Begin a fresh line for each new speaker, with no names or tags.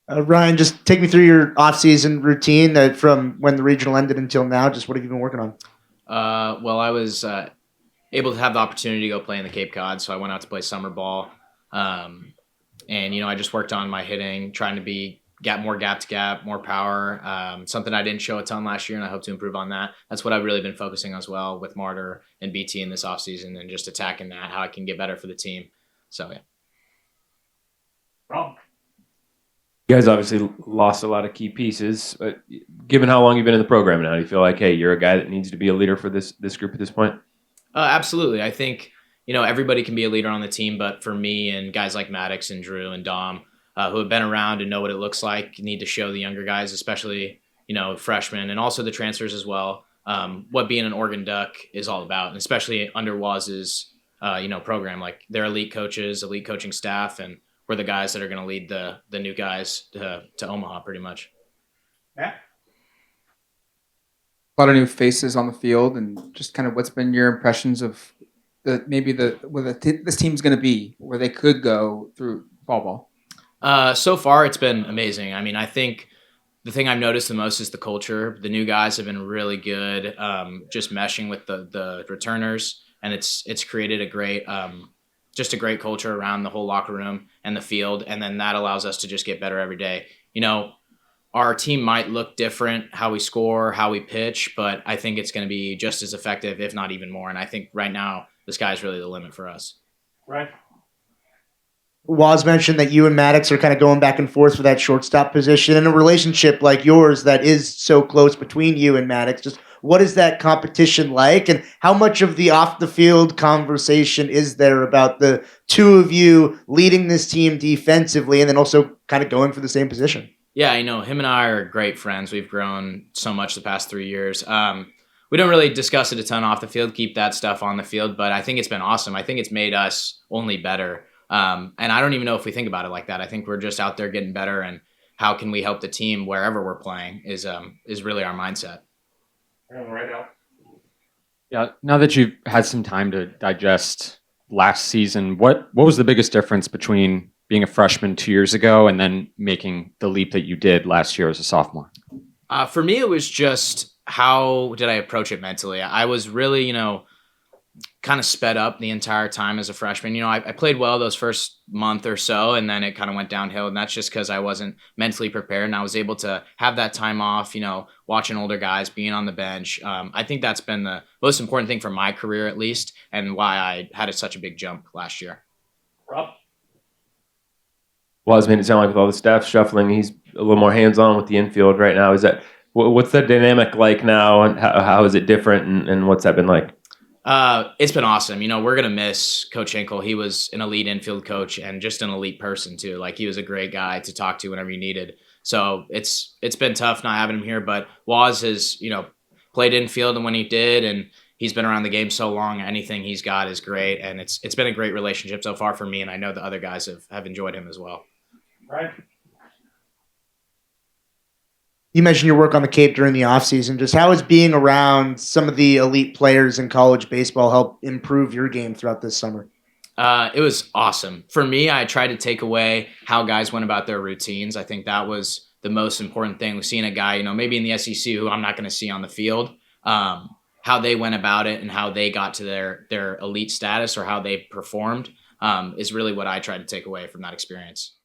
Ryan, just take me through your off-season routine from when the regional ended until now. Just what have you been working on?
Well, I was able to have the opportunity to go play in the Cape Cod, so I went out to play summer ball, um, and I just worked on my hitting, trying to be get more gap to gap, more power. Something I didn't show a ton last year, and I hope to improve on that. That's what I've really been focusing on as well with Martyr and BT in this offseason, and just attacking that, how I can get better for the team. So yeah.
Rob. You guys obviously lost a lot of key pieces, but given how long you've been in the program now, do you feel like, hey, you're a guy that needs to be a leader for this group at this point?
Absolutely. I think everybody can be a leader on the team, but for me and guys like Maddox and Drew and Dom, who have been around and know what it looks like, need to show the younger guys, especially freshmen and also the transfers as well, what being an Oregon Duck is all about, and especially under Waz's program. Like they're elite coaches, elite coaching staff, and we're the guys that are going to lead the new guys to Omaha, pretty much.
Yeah.
A lot of new faces on the field, and just kind of what's been your impressions of this team's going to be, where they could go through fall ball?
So far, it's been amazing. I mean, I think the thing I've noticed the most is the culture. The new guys have been really good, just meshing with the returners, and it's created a great just a great culture around the whole locker room and the field, and then that allows us to just get better every day. Our team might look different, how we score, how we pitch, but I think it's going to be just as effective, if not even more. And I think right now the sky's really the limit for us.
Right.
Waz mentioned that you and Maddox are kind of going back and forth for that shortstop position. In a relationship like yours that is so close between you and Maddox, just what is that competition like, and how much of the off-the-field conversation is there about the two of you leading this team defensively and then also kind of going for the same position?
Yeah, him and I are great friends. We've grown so much the past 3 years. We don't really discuss it a ton off the field, keep that stuff on the field, but I think it's been awesome. I think it's made us only better. And I don't even know if we think about it like that. I think we're just out there getting better, and how can we help the team wherever we're playing is really our mindset.
Right now.
Yeah, now that you've had some time to digest last season, what was the biggest difference between being a freshman 2 years ago and then making the leap that you did last year as a sophomore?
For me, it was just how did I approach it mentally. I was really, kind of sped up the entire time as a freshman. I played well those first month or so, and then it kind of went downhill. And that's just because I wasn't mentally prepared, and I was able to have that time off, watching older guys, being on the bench. I think that's been the most important thing for my career, at least, and why I had such a big jump last year.
Rob? Well, it's made it sound like with all the staff shuffling, he's a little more hands-on with the infield right now. What's that dynamic like now, and how is it different, and what's that been like?
It's been awesome. We're going to miss Coach Hinkle. He was an elite infield coach and just an elite person too. Like, he was a great guy to talk to whenever you needed. So it's been tough not having him here, but Waz has, played infield, and when he did, and he's been around the game so long, anything he's got is great. And it's been a great relationship so far for me. And I know the other guys have enjoyed him as well.
Right.
You mentioned your work on the Cape during the offseason. Just how has being around some of the elite players in college baseball helped improve your game throughout this summer?
It was awesome. For me, I tried to take away how guys went about their routines. I think that was the most important thing. Seeing a guy, maybe in the SEC who I'm not going to see on the field, how they went about it and how they got to their elite status or how they performed is really what I tried to take away from that experience.